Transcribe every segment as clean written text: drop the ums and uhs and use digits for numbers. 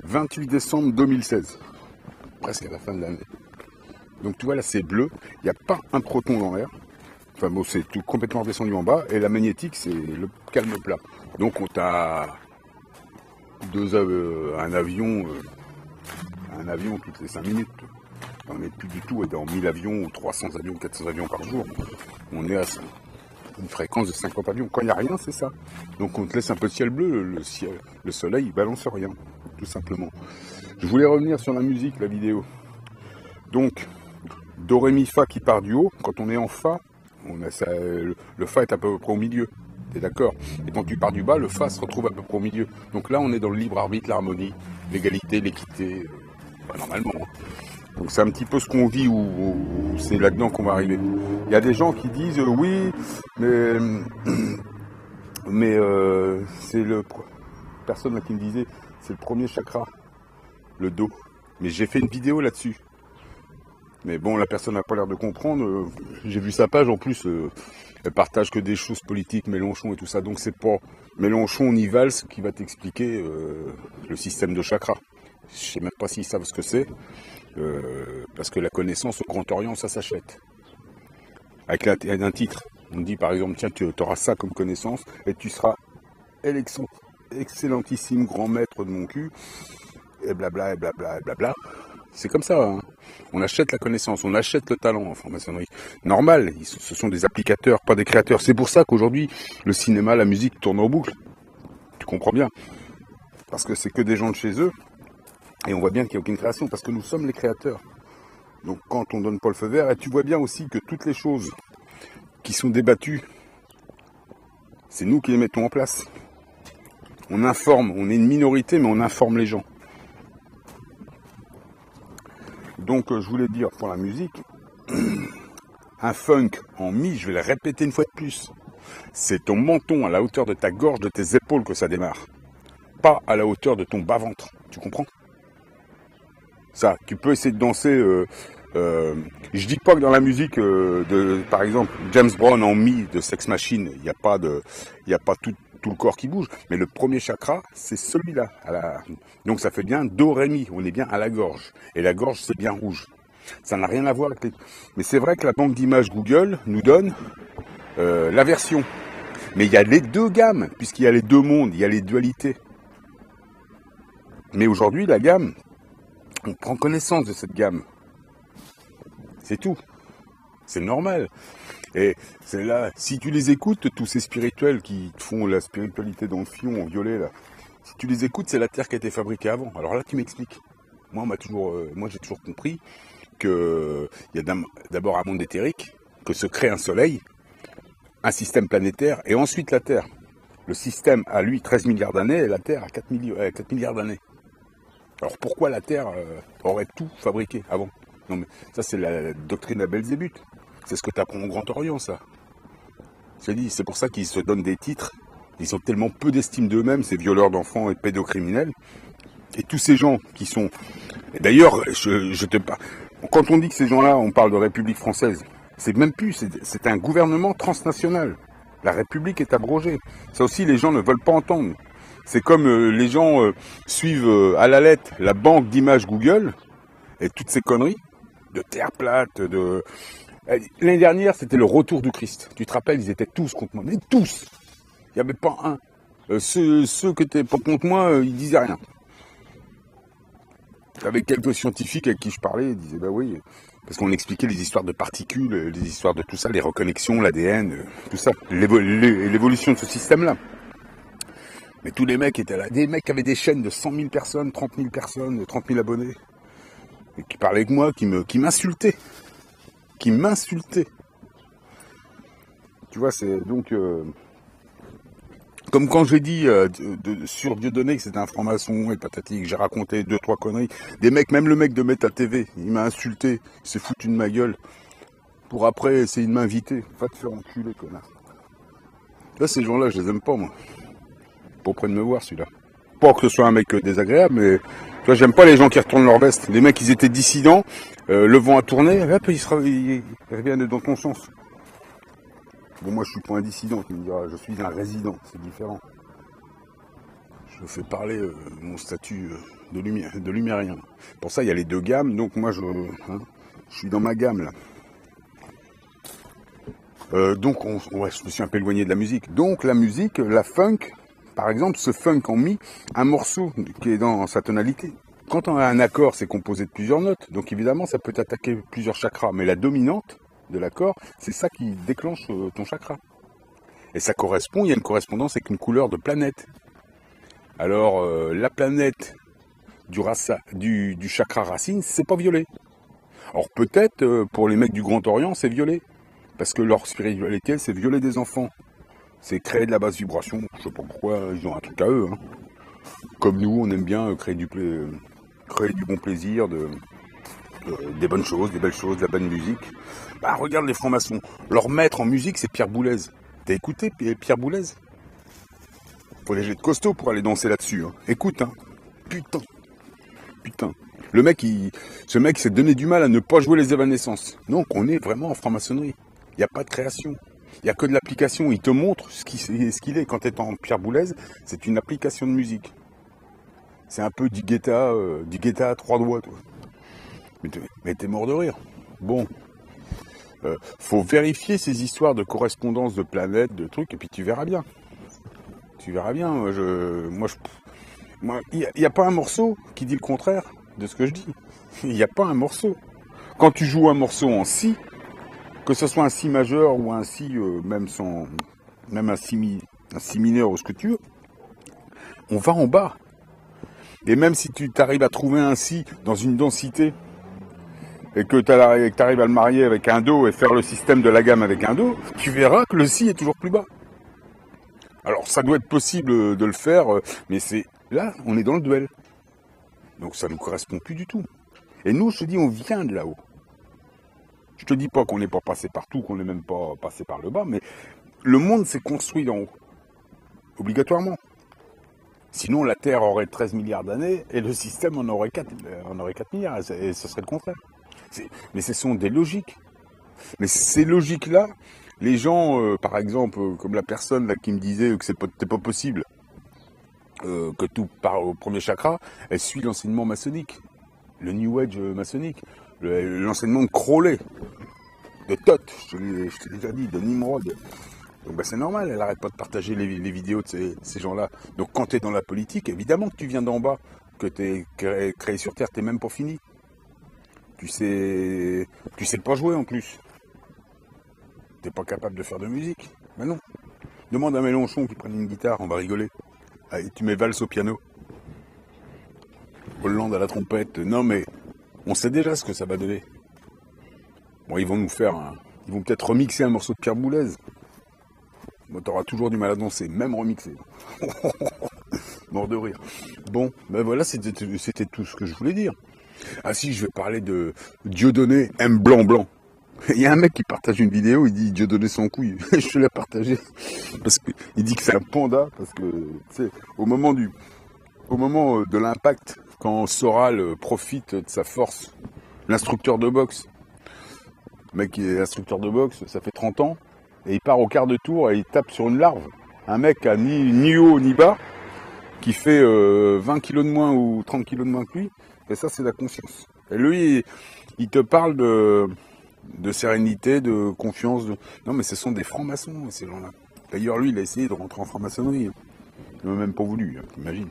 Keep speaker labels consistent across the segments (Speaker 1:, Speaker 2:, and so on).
Speaker 1: 28 décembre 2016. Presque à la fin de l'année. Donc tu vois là c'est bleu, il n'y a pas un proton dans l'air. Enfin bon, c'est tout complètement redescendu en bas. Et la magnétique, c'est le calme plat. Donc on t'a un avion toutes les 5 minutes. On n'est plus du tout dans 1000 avions, ou 300 avions, 400 avions par jour. On est à une fréquence de 50 avions. Quand il n'y a rien, c'est ça. Donc on te laisse un peu de ciel bleu, le soleil, il balance rien, tout simplement. Je voulais revenir sur la musique, la vidéo. Donc, Do, Ré, Mi, Fa qui part du haut. Quand on est en Fa, le Fa est à peu près au milieu. T'es d'accord? Et quand tu pars du bas, le Fa se retrouve à peu près au milieu. Donc là, on est dans le libre arbitre, l'harmonie, l'égalité, l'équité, normalement. Donc c'est un petit peu ce qu'on vit où c'est là-dedans qu'on va arriver. Il y a des gens qui disent oui, mais c'est personne là qui me disait c'est le premier chakra, le Do. Mais j'ai fait une vidéo là-dessus. Mais bon, la personne n'a pas l'air de comprendre. J'ai vu sa page en plus. Elle partage que des choses politiques, Mélenchon et tout ça. Donc c'est pas Mélenchon ni Valls qui va t'expliquer le système de chakra. Je sais même pas s'ils savent ce que c'est. Parce que la connaissance au Grand Orient, ça s'achète. Avec un titre. On dit par exemple, tiens, tu auras ça comme connaissance et tu seras excellentissime grand maître de mon cul. Et blabla, et blabla, et blabla. C'est comme ça. Hein. On achète la connaissance, on achète le talent en franc-maçonnerie. Normal, ce sont des applicateurs, pas des créateurs. C'est pour ça qu'aujourd'hui, le cinéma, la musique tournent en boucle. Tu comprends bien. Parce que c'est que des gens de chez eux. Et on voit bien qu'il n'y a aucune création, parce que nous sommes les créateurs. Donc quand on donne pas le feu vert, et tu vois bien aussi que toutes les choses qui sont débattues, c'est nous qui les mettons en place. On informe, on est une minorité, mais on informe les gens. Donc je voulais dire pour la musique, un funk en mi, je vais le répéter une fois de plus. C'est ton menton à la hauteur de ta gorge, de tes épaules que ça démarre. Pas à la hauteur de ton bas-ventre. Tu comprends? Ça, tu peux essayer de danser. Je dis pas que dans la musique par exemple, James Brown en mi de Sex Machine, il n'y a pas tout le corps qui bouge. Mais le premier chakra, c'est celui-là. Donc ça fait bien Do, Ré, Mi. On est bien à la gorge. Et la gorge, c'est bien rouge. Ça n'a rien à voir avec Mais c'est vrai que la banque d'images Google nous donne la version. Mais il y a les deux gammes, puisqu'il y a les deux mondes, il y a les dualités. Mais aujourd'hui, la gamme, on prend connaissance de cette gamme. C'est tout. C'est normal. Et c'est là, si tu les écoutes, tous ces spirituels qui font la spiritualité dans le fion en violet, là, si tu les écoutes, c'est la Terre qui a été fabriquée avant. Alors là, tu m'expliques. Moi, j'ai toujours compris qu'il y a d'abord un monde éthérique, que se crée un soleil, un système planétaire, et ensuite la Terre. Le système a, lui, 13 milliards d'années, et la Terre a 4 milliards d'années. Alors pourquoi la Terre aurait tout fabriqué avant? Non mais ça c'est la doctrine à Belzébuth. C'est ce que tu apprends au Grand Orient, ça. C'est pour ça qu'ils se donnent des titres. Ils ont tellement peu d'estime d'eux-mêmes, ces violeurs d'enfants et pédocriminels. Et tous ces gens qui sont... Et d'ailleurs, quand on dit que ces gens-là, on parle de République française, c'est même plus, c'est un gouvernement transnational. La République est abrogée. Ça aussi, les gens ne veulent pas entendre. C'est comme les gens suivent à la lettre la banque d'images Google et toutes ces conneries de terre plate, de... L'année dernière, c'était le retour du Christ. Tu te rappelles, ils étaient tous contre moi. Mais tous. Il n'y avait pas un. Ceux qui étaient pas contre moi, ils disaient rien. Avec quelques scientifiques avec qui je parlais, ils disaient, bah oui, parce qu'on expliquait les histoires de particules, les histoires de tout ça, les reconnexions, l'ADN, tout ça, l'évolution de ce système-là. Mais tous les mecs étaient là. Des mecs qui avaient des chaînes de 100 000 personnes, 30 000 personnes, 30 000 abonnés. Et qui parlaient avec moi, qui m'insultaient. Qui m'insultaient. Tu vois, c'est donc... comme quand j'ai dit sur Dieudonné que c'était un franc-maçon et patati, que j'ai raconté 2-3 conneries. Des mecs, même le mec de Meta TV, il m'a insulté. Il s'est foutu de ma gueule. Pour après essayer de m'inviter. Va te faire enculer, connard. Là, ces gens-là, je les aime pas, moi. Pas près de me voir, celui-là. Pas que ce soit un mec désagréable, mais... Tu vois, j'aime pas les gens qui retournent leur veste. Les mecs, ils étaient dissidents, le vent a tourné, hop, ils reviennent dans ton sens. Bon, moi, je suis pas un dissident, tu me diras, je suis un résident, c'est différent. Je je fais parler mon statut de lumérien. Pour ça, il y a les deux gammes, donc moi, je suis dans ma gamme, là. Donc, ouais, je me suis un peu éloigné de la musique. Donc, la musique, la funk, par exemple, ce funk en mi, un morceau qui est dans sa tonalité. Quand on a un accord, c'est composé de plusieurs notes. Donc, évidemment, ça peut attaquer plusieurs chakras. Mais la dominante de l'accord, c'est ça qui déclenche ton chakra. Et ça correspond, il y a une correspondance avec une couleur de planète. Alors, la planète du chakra racine, c'est pas violet. Or, peut-être, pour les mecs du Grand Orient, c'est violet. Parce que leur spiritualité, c'est violer des enfants. C'est créer de la basse vibration. Je sais pas pourquoi, ils ont un truc à eux. Hein. Comme nous, on aime bien créer du bon plaisir, des bonnes choses, des belles choses, de la bonne musique. Bah, regarde les francs-maçons. Leur maître en musique, c'est Pierre Boulez. T'as écouté Pierre Boulez? Faut les jets de costaud pour aller danser là-dessus. Hein. Écoute, hein. Putain. Ce mec s'est donné du mal à ne pas jouer les évanescences. Donc, on est vraiment en franc-maçonnerie. Il n'y a pas de création. Il n'y a que de l'application. Il te montre ce qu'il est. Quand tu es en Pierre Boulez, c'est une application de musique. C'est un peu du Guetta à trois doigts. Toi. Mais t'es mort de rire. Bon. Faut vérifier ces histoires de correspondance de planètes, de trucs, et puis tu verras bien. Tu verras bien. Il n'y a pas un morceau qui dit le contraire de ce que je dis. Il n'y a pas un morceau. Quand tu joues un morceau en si, que ce soit un si majeur ou un si, même un si mineur ou ce que tu veux, on va en bas. Et même si tu t'arrives à trouver un si dans une densité, et que tu arrives à le marier avec un do et faire le système de la gamme avec un do, tu verras que le si est toujours plus bas. Alors ça doit être possible de le faire, mais là, on est dans le duel. Donc ça ne nous correspond plus du tout. Et nous, je te dis, on vient de là-haut. Je te dis pas qu'on n'est pas passé partout, qu'on n'est même pas passé par le bas, mais le monde s'est construit d'en haut. Obligatoirement. Sinon, la Terre aurait 13 milliards d'années et le système en aurait 4 milliards, et ce serait le contraire. Mais ce sont des logiques. Mais ces logiques-là, les gens, par exemple, comme la personne là, qui me disait que c'était pas possible, que tout part au premier chakra, elle suit l'enseignement maçonnique, le New Age maçonnique, l'enseignement de Crowley, de Thoth, je t'ai déjà dit, de Nimrod. Donc c'est normal, elle n'arrête pas de partager les vidéos de ces gens-là. Donc quand tu es dans la politique, évidemment que tu viens d'en bas, que tu es créé sur Terre, tu n'es même pas fini. Tu sais pas jouer en plus. T'es pas capable de faire de musique. Mais non. Demande à Mélenchon qui prenne une guitare, on va rigoler. Allez, tu mets Valls au piano. Hollande à la trompette. Non mais, on sait déjà ce que ça va donner. Bon, ils vont peut-être remixer un morceau de Pierre Boulez. Bon, t'auras toujours du mal à danser, même remixé. Mort de rire. Bon, ben voilà, c'était tout ce que je voulais dire. Ah si, je vais parler de Dieudonné M blanc. Il y a un mec qui partage une vidéo, il dit Dieudonné sans couille. Je te l'ai partagé parce que il dit que c'est un panda parce que tu sais, au moment de l'impact, quand Soral profite de sa force, l'instructeur de boxe, le mec qui est instructeur de boxe, ça fait 30 ans, et il part au quart de tour et il tape sur une larve. Un mec à ni haut ni bas, qui fait 20 kilos de moins ou 30 kilos de moins que lui, et ça c'est la conscience. Et lui, il te parle de sérénité, de confiance. Non mais ce sont des francs-maçons, ces gens-là. D'ailleurs lui, il a essayé de rentrer en franc-maçonnerie. Il n'a même pas voulu, t'imagines.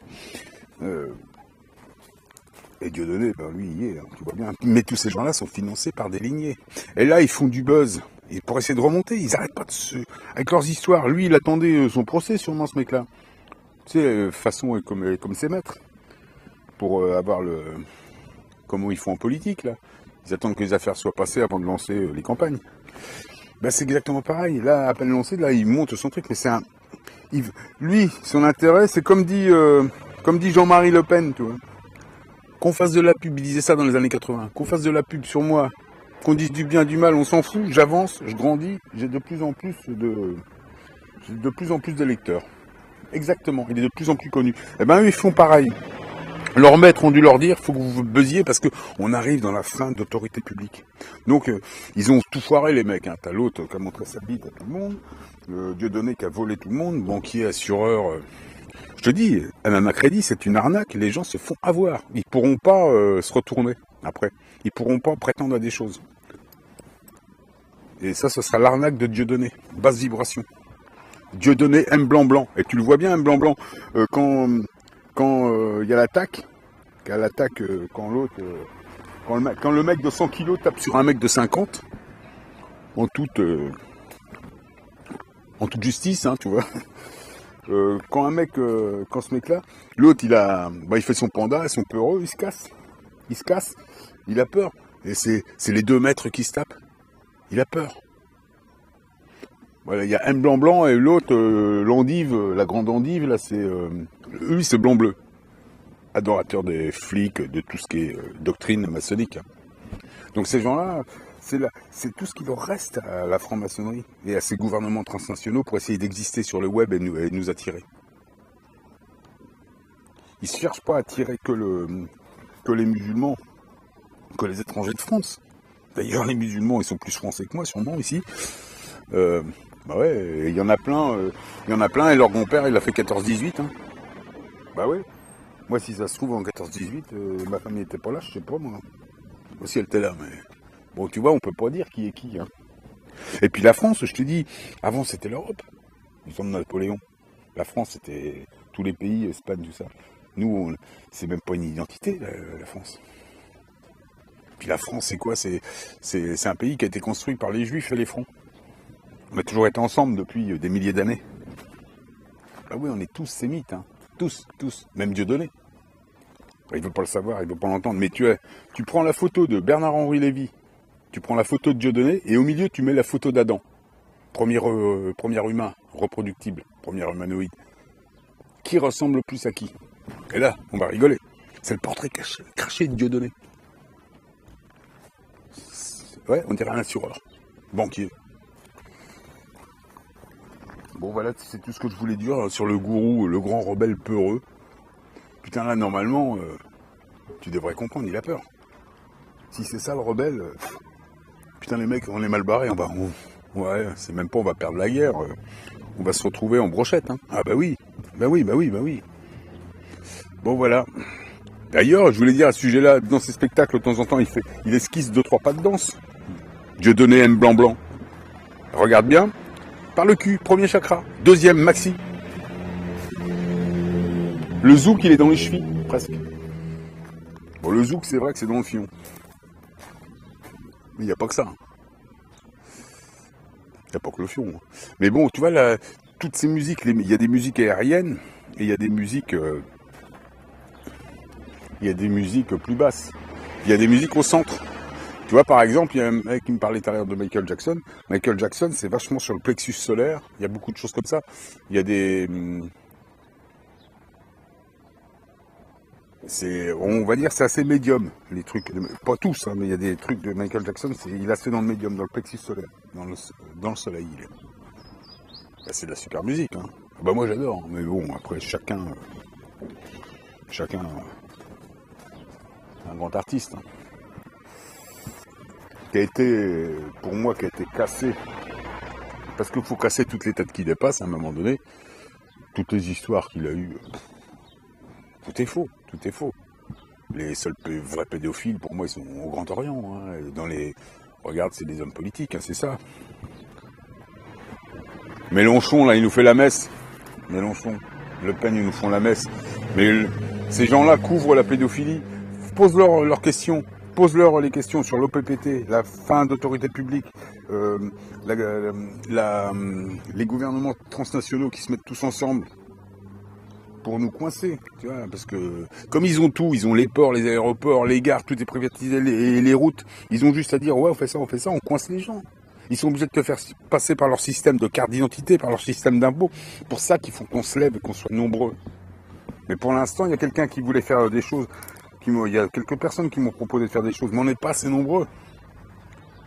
Speaker 1: Et Dieudonné, ben lui, il y est, hein, tu vois bien. Mais tous ces gens-là sont financés par des lignées. Et là, ils font du buzz. Et pour essayer de remonter, ils n'arrêtent pas avec leurs histoires. Lui, il attendait son procès, sûrement, ce mec-là. Tu sais, façon comme ses maîtres. Pour avoir comment ils font en politique, là. Ils attendent que les affaires soient passées avant de lancer les campagnes. Ben, c'est exactement pareil. Là, à peine lancé, là, il monte son truc. Mais lui, son intérêt, c'est comme dit Jean-Marie Le Pen, tu vois. Qu'on fasse de la pub, il disait ça dans les années 80. Qu'on fasse de la pub sur moi, qu'on dise du bien, du mal, on s'en fout. J'avance, je grandis, j'ai de plus en plus de lecteurs. Exactement, il est de plus en plus connu. Eh ben, eux, ils font pareil. Leurs maîtres ont dû leur dire, faut que vous buzziez parce que on arrive dans la fin d'autorité publique. Donc, ils ont tout foiré, les mecs. Hein. T'as l'autre qui a montré sa bite à tout le monde, Dieudonné qui a volé tout le monde, banquier, assureur, Je te dis, MMA Crédit, c'est une arnaque, les gens se font avoir. Ils pourront pas se retourner après. Ils pourront pas prétendre à des choses. Et ça, ce sera l'arnaque de Dieudonné. Basse vibration. Dieudonné M blanc blanc. Et tu le vois bien, M blanc blanc. Quand il y a l'attaque, quand l'autre... quand le mec de 100 kilos tape sur un mec de 50, en toute justice, hein, tu vois. Quand ce mec-là, l'autre, il fait son panda, ils sont peureux, il se casse, il a peur. Et c'est les 2 maîtres qui se tapent. Il a peur. Voilà, il y a M blanc blanc et l'autre, l'endive, la grande endive, là, lui, c'est blanc bleu. Adorateur des flics, de tout ce qui est doctrine maçonnique. Donc ces gens-là, c'est tout ce qui leur reste à la franc-maçonnerie et à ces gouvernements transnationaux pour essayer d'exister sur le web et nous attirer. Ils ne cherchent pas à attirer que les musulmans, que les étrangers de France. D'ailleurs, les musulmans, ils sont plus français que moi, sûrement, ici. Bah ouais, il y en a plein, et leur grand-père, il a fait 14-18. Hein. Bah ouais. Moi, si ça se trouve, en 14-18, ma famille n'était pas là, je sais pas, moi. Aussi, elle était là, mais... Bon, tu vois, on peut pas dire qui est qui. Hein. Et puis la France, je te dis, avant, c'était l'Europe. Nous sommes Napoléon. La France, c'était tous les pays, Espagne, tout ça. Nous, c'est même pas une identité, la France. Puis la France, c'est quoi? C'est un pays qui a été construit par les Juifs et les Francs. On a toujours été ensemble depuis des milliers d'années. Ah oui, on est tous sémites, hein. Tous. Même Dieudonné. Il veut pas le savoir, il veut pas l'entendre. Mais tu prends la photo de Bernard-Henri Lévy, tu prends la photo de Dieudonné, et au milieu, tu mets la photo d'Adam. Premier humain, reproductible, premier humanoïde. Qui ressemble le plus à qui? Et là, on va rigoler. C'est le portrait craché de Dieudonné. Ouais, on dirait un assureur. Banquier. Bon, voilà, c'est tout ce que je voulais dire sur le gourou, le grand rebelle peureux. Putain, là, normalement, tu devrais comprendre, il a peur. Si c'est ça, le rebelle, putain, les mecs, on est mal barrés, ouais, c'est même pas, on va perdre la guerre, on va se retrouver en brochette, hein. Ah bah oui. Bon, voilà. D'ailleurs, je voulais dire à ce sujet-là, dans ces spectacles, de temps en temps, il esquisse 2-3 pas de danse. Dieudonné M blanc blanc. Regarde bien. Par le cul, premier chakra. Deuxième, maxi. Le zouk, il est dans les chevilles, presque. Bon, le zouk, c'est vrai que c'est dans le fion. Mais il n'y a pas que ça. Il n'y a pas que le fion. Hein. Mais bon, tu vois, là, toutes ces musiques, il y a des musiques aériennes, et il y a des musiques... plus basses. Il y a des musiques au centre. Tu vois, par exemple, il y a un mec qui me parlait tout à l'heure de Michael Jackson. Michael Jackson, c'est vachement sur le plexus solaire. Il y a beaucoup de choses comme ça. Il y a des... on va dire, c'est assez médium, les trucs. Pas tous, hein, mais il y a des trucs de Michael Jackson, il est assez dans le médium, dans le plexus solaire. Dans le soleil, il est. Bah, c'est de la super musique. Hein. Bah, moi, j'adore. Mais bon, après, chacun... un grand artiste. Hein. Qui a été cassé. Parce qu'il faut casser toutes les têtes qui dépassent à un moment donné. Toutes les histoires qu'il a eues. Tout est faux. Les seuls vrais pédophiles, pour moi, ils sont au Grand Orient. Hein. Regarde, c'est des hommes politiques, hein, c'est ça. Mélenchon, là, il nous fait la messe. Mélenchon, Le Pen, ils nous font la messe. Mais ces gens-là couvrent la pédophilie. Pose-leur leurs questions. Pose-leur les questions sur l'OPPT, la fin d'autorité publique, les gouvernements transnationaux qui se mettent tous ensemble pour nous coincer, tu vois, parce que comme ils ont tout, ils ont les ports, les aéroports, les gares, tout est privatisé, les routes, ils ont juste à dire ouais on fait ça, on coince les gens. Ils sont obligés de te faire passer par leur système de carte d'identité, par leur système d'impôt. Pour ça qu'il faut qu'on se lève et qu'on soit nombreux. Mais pour l'instant, il y a quelqu'un qui voulait faire des choses. Il y a quelques personnes qui m'ont proposé de faire des choses, mais on n'est pas assez nombreux.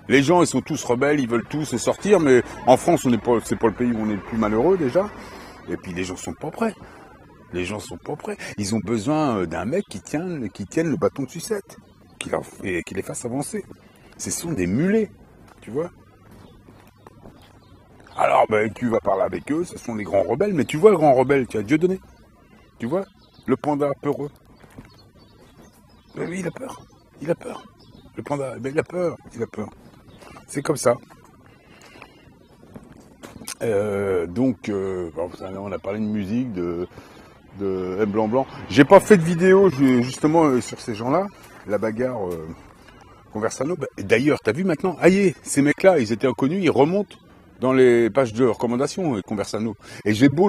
Speaker 1: Les gens, ils sont tous rebelles, ils veulent tous sortir, mais en France, c'est pas le pays où on est le plus malheureux déjà. Et puis les gens sont pas prêts. Ils ont besoin d'un mec qui tienne le bâton de sucette, qui les fasse avancer. Ce sont des mulets, tu vois. Alors, tu vas parler avec eux, ce sont les grands rebelles, mais tu vois le grand rebelle, tu as Dieudonné. Tu vois, le panda peureux. Ben oui, il a peur. Il a peur. Le panda, ben il a peur. Il a peur. C'est comme ça. Bon, on a parlé de musique, de M Blanc Blanc. J'ai pas fait de vidéo justement sur ces gens-là. La bagarre Conversano. Bah, d'ailleurs, t'as vu maintenant, aïe, ces mecs-là, ils étaient inconnus, ils remontent dans les pages de recommandations, Conversano. Et j'ai beau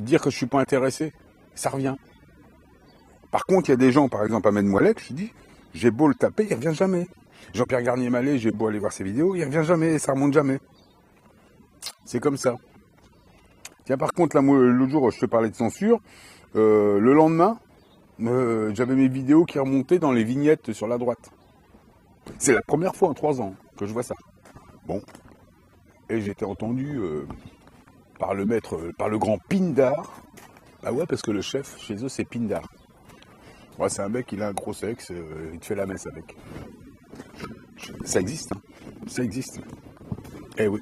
Speaker 1: dire que je suis pas intéressé, ça revient. Par contre, il y a des gens, par exemple Ahmed Moualek, je dis, j'ai beau le taper, il revient jamais. Jean-Pierre Garnier-Mallet, j'ai beau aller voir ses vidéos, il revient jamais, ça remonte jamais. C'est comme ça. Tiens, par contre, là, moi, l'autre jour, je te parlais de censure. Le lendemain, j'avais mes vidéos qui remontaient dans les vignettes sur la droite. C'est la première fois en 3 ans que je vois ça. Bon. Et j'étais entendu par le maître, par le grand Pindar. Bah ouais, parce que le chef, chez eux, c'est Pindar. Ouais, c'est un mec, il a un gros sexe, il te fait la messe avec. Ça existe, hein. Ça existe. Eh oui.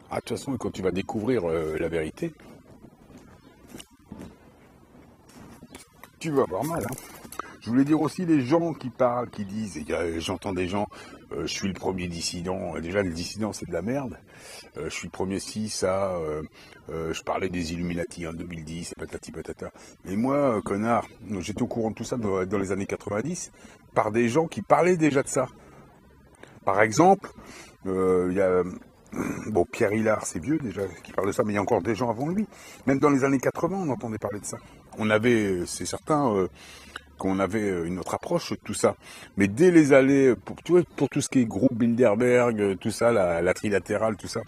Speaker 1: Ah, de toute façon, quand tu vas découvrir la vérité, tu vas avoir mal, hein. Je voulais dire aussi les gens qui parlent, qui disent, j'entends des gens, je suis le premier dissident, déjà le dissident c'est de la merde, je suis le premier si, ça, je parlais des Illuminati en 2010, et patati patata. Et moi, connard, j'étais au courant de tout ça dans les années 90, par des gens qui parlaient déjà de ça. Par exemple, il y a... Bon, Pierre Hillard, c'est vieux déjà, qui parle de ça, mais il y a encore des gens avant lui. Même dans les années 80, on entendait parler de ça. On avait, c'est certain, qu'on avait une autre approche de tout ça. Mais dès les années, pour tout ce qui est groupe Bilderberg, tout ça, la trilatérale, tout ça,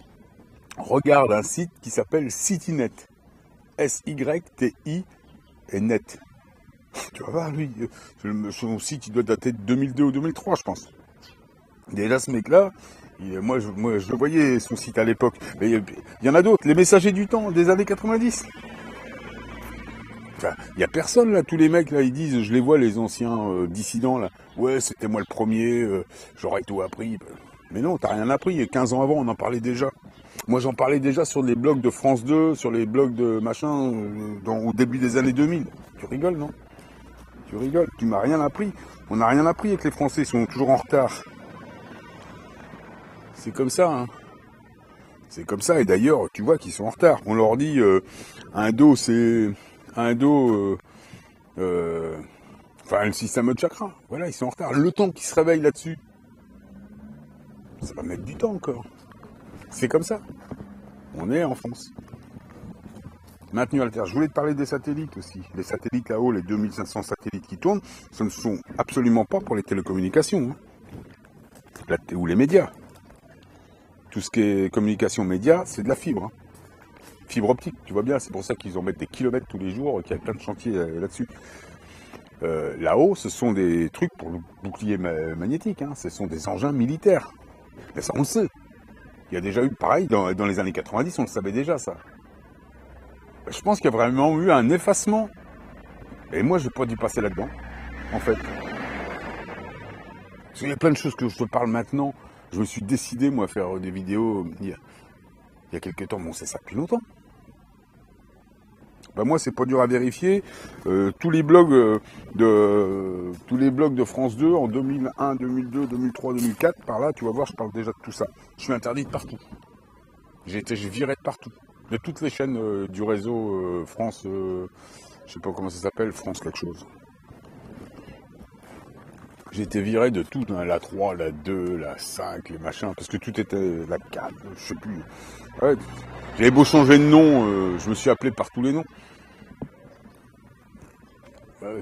Speaker 1: regarde un site qui s'appelle CityNet. S-Y-T-I et net. Tu vas voir, lui, son site, il doit dater de 2002 ou 2003, je pense. Déjà, ce mec-là, moi, je le voyais, son site à l'époque. Mais il y en a d'autres, les messagers du temps, des années 90. Enfin, il n'y a personne, là, tous les mecs, là, ils disent, je les vois, les anciens dissidents, là. Ouais, c'était moi le premier, j'aurais tout appris. Mais non, t'as rien appris. 15 ans avant, on en parlait déjà. Moi, j'en parlais déjà sur les blogs de France 2, sur les blogs de machin, au début des années 2000. Tu rigoles, non? Tu rigoles, tu m'as rien appris. On n'a rien appris avec les Français, ils sont toujours en retard. C'est comme ça, hein. C'est comme ça, et d'ailleurs, tu vois qu'ils sont en retard. On leur dit, un dos, c'est... Un dos... Enfin, le système de chakra. Voilà, ils sont en retard. Le temps qu'ils se réveillent là-dessus, ça va mettre du temps encore. C'est comme ça. On est en France. Maintenu alter. Je voulais te parler des satellites aussi. Les satellites là-haut, les 2500 satellites qui tournent, ce ne sont absolument pas pour les télécommunications. Hein. Ou les médias. Tout ce qui est communication média, c'est de la fibre. Hein. Fibre optique, tu vois bien, c'est pour ça qu'ils en mettent des kilomètres tous les jours, qu'il y a plein de chantiers là-dessus. Là-haut, ce sont des trucs pour le bouclier magnétique, hein. Ce sont des engins militaires. Mais ça, on le sait. Il y a déjà eu, pareil, dans les années 90, on le savait déjà, ça. Je pense qu'il y a vraiment eu un effacement. Et moi, je n'ai pas dû passer là-dedans, en fait. Parce qu'il y a plein de choses que je te parle maintenant. Je me suis décidé, moi, à faire des vidéos il y a quelques temps. Bon, c'est ça depuis longtemps. Ben moi, c'est pas dur à vérifier. Tous les blogs de France 2 en 2001, 2002, 2003, 2004, par là, tu vas voir, je parle déjà de tout ça. Je suis interdit de partout. J'ai viré de partout. De toutes les chaînes du réseau France, je sais pas comment ça s'appelle, France quelque chose. J'ai été viré de tout, hein, la 3, la 2, la 5, les machins, parce que tout était la 4, je sais plus. Ouais, j'avais beau changer de nom, je me suis appelé par tous les noms. Ouais.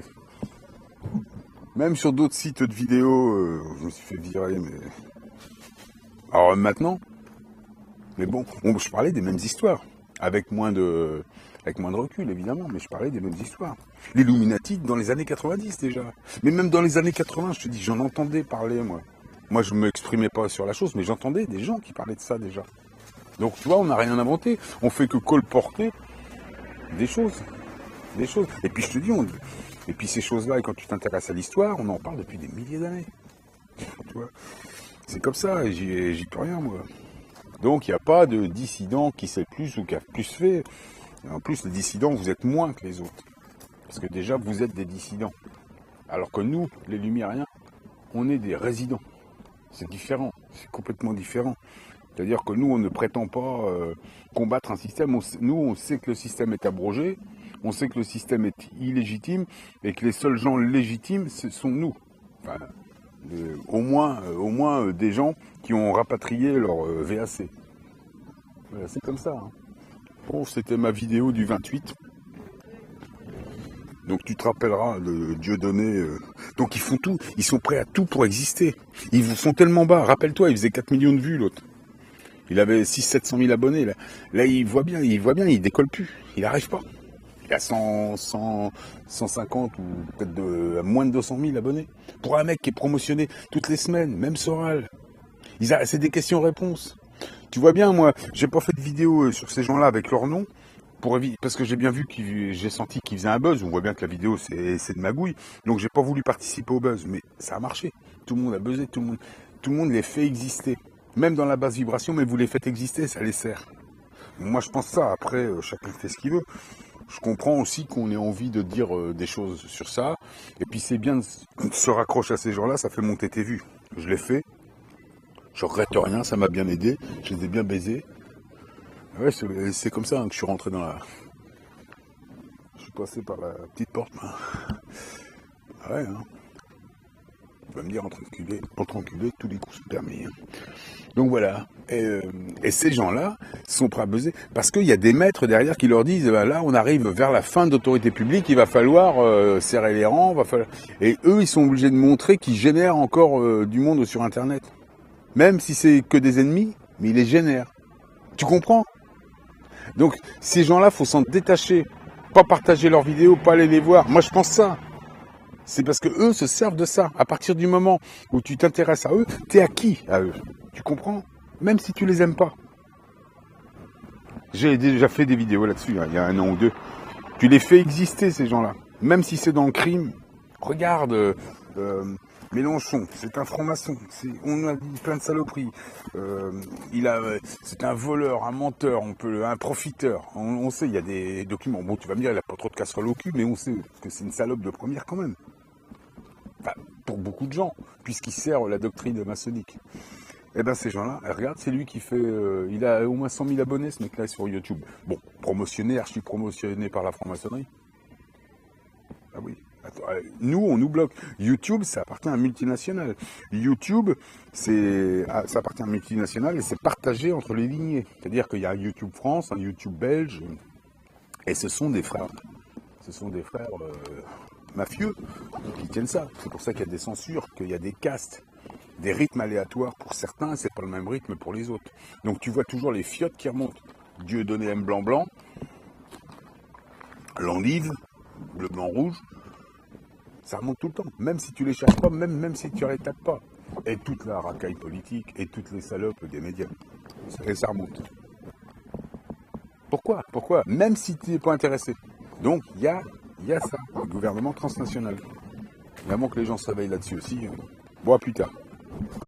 Speaker 1: Même sur d'autres sites de vidéos, je me suis fait virer, mais... Alors maintenant, mais bon, je parlais des mêmes histoires, avec moins de recul évidemment, mais je parlais des mêmes histoires. L'Illuminati dans les années 90 déjà. Mais même dans les années 80, je te dis, j'en entendais parler moi. Moi je ne m'exprimais pas sur la chose, mais j'entendais des gens qui parlaient de ça déjà. Donc tu vois, on n'a rien inventé, on fait que colporter des choses. Des choses. Et puis je te dis, et puis ces choses-là, et quand tu t'intéresses à l'histoire, on en parle depuis des milliers d'années. Tu vois, c'est comme ça, et j'y peux rien moi. Donc il n'y a pas de dissident qui sait plus ou qui a plus fait. Et en plus, les dissidents, vous êtes moins que les autres. Parce que déjà, vous êtes des dissidents. Alors que nous, les Lumiériens, on est des résidents. C'est différent, c'est complètement différent. C'est-à-dire que nous, on ne prétend pas combattre un système. Nous, on sait que le système est abrogé, on sait que le système est illégitime et que les seuls gens légitimes, ce sont nous. Enfin, au moins des gens qui ont rapatrié leur VAC. Voilà, c'est comme ça. Hein. Bon, c'était ma vidéo du 28. Donc tu te rappelleras de Dieudonné. Donc ils font tout, ils sont prêts à tout pour exister. Ils vous font tellement bas. Rappelle-toi, il faisait 4 millions de vues l'autre. Il avait 600-700 000 abonnés. Là il voit bien, il décolle plus. Il n'arrive pas. Il a 150 ou peut-être moins de 200 000 abonnés. Pour un mec qui est promotionné toutes les semaines, même Soral. C'est des questions-réponses. Tu vois bien, moi, j'ai pas fait de vidéo sur ces gens-là avec leur nom. Parce que j'ai bien vu j'ai senti qu'ils faisaient un buzz. On voit bien que la vidéo c'est de magouille. Donc j'ai pas voulu participer au buzz. Mais ça a marché. Tout le monde a buzzé, tout le monde les fait exister. Même dans la basse vibration, mais vous les faites exister, ça les sert. Moi je pense ça. Après, chacun fait ce qu'il veut. Je comprends aussi qu'on ait envie de dire des choses sur ça. Et puis c'est bien de se raccrocher à ces gens-là, ça fait monter tes vues. Je l'ai fait. Je regrette rien, ça m'a bien aidé. Je les ai bien baisés. Ouais, c'est comme ça hein, que je suis rentré dans la... Je suis passé par la petite porte. Ouais, hein. Tu vas me dire, entre enculés, tous les coups sont permis. Hein. Donc voilà. Et ces gens-là sont prêts à buzzer. Parce qu'il y a des maîtres derrière qui leur disent, ben là, on arrive vers la fin de l'autorité publique, il va falloir serrer les rangs. Et eux, ils sont obligés de montrer qu'ils génèrent encore du monde sur Internet. Même si c'est que des ennemis, mais ils les génèrent. Tu comprends ? Donc, ces gens-là, faut s'en détacher. Pas partager leurs vidéos, pas aller les voir. Moi, je pense ça. C'est parce que eux se servent de ça. À partir du moment où tu t'intéresses à eux, t'es acquis à eux. Tu comprends ? Même si tu les aimes pas. J'ai déjà fait des vidéos là-dessus, hein, il y a 1 an ou 2. Tu les fais exister, ces gens-là. Même si c'est dans le crime. Regarde... Mélenchon, c'est un franc-maçon, on a dit plein de saloperies, c'est un voleur, un menteur, un profiteur, on sait, il y a des documents, bon tu vas me dire, il n'a pas trop de casserole au cul, mais on sait que c'est une salope de première quand même, enfin, pour beaucoup de gens, puisqu'il sert la doctrine maçonnique. Eh ben ces gens-là, regarde, c'est lui qui fait, il a au moins 100 000 abonnés ce mec-là sur YouTube, bon, archi-promotionné par la franc-maçonnerie. Ah oui. Attends, nous, on nous bloque. YouTube, ça appartient à un multinational. YouTube, ça appartient à un multinational et c'est partagé entre les lignées. C'est-à-dire qu'il y a un YouTube France, un YouTube belge, et ce sont des frères. Ce sont des frères mafieux qui tiennent ça. C'est pour ça qu'il y a des censures, qu'il y a des castes, des rythmes aléatoires pour certains, et c'est pas le même rythme pour les autres. Donc tu vois toujours les fiottes qui remontent. Dieudonné M blanc, l'endive, bleu, blanc, rouge. Ça remonte tout le temps, même si tu les cherches pas, même si tu les tapes pas. Et toute la racaille politique et toutes les salopes des médias. Et ça remonte. Pourquoi ? Même si tu n'es pas intéressé. Donc, il y a ça, le gouvernement transnational. Vraiment que les gens se réveillent là-dessus aussi. Bon, à plus tard.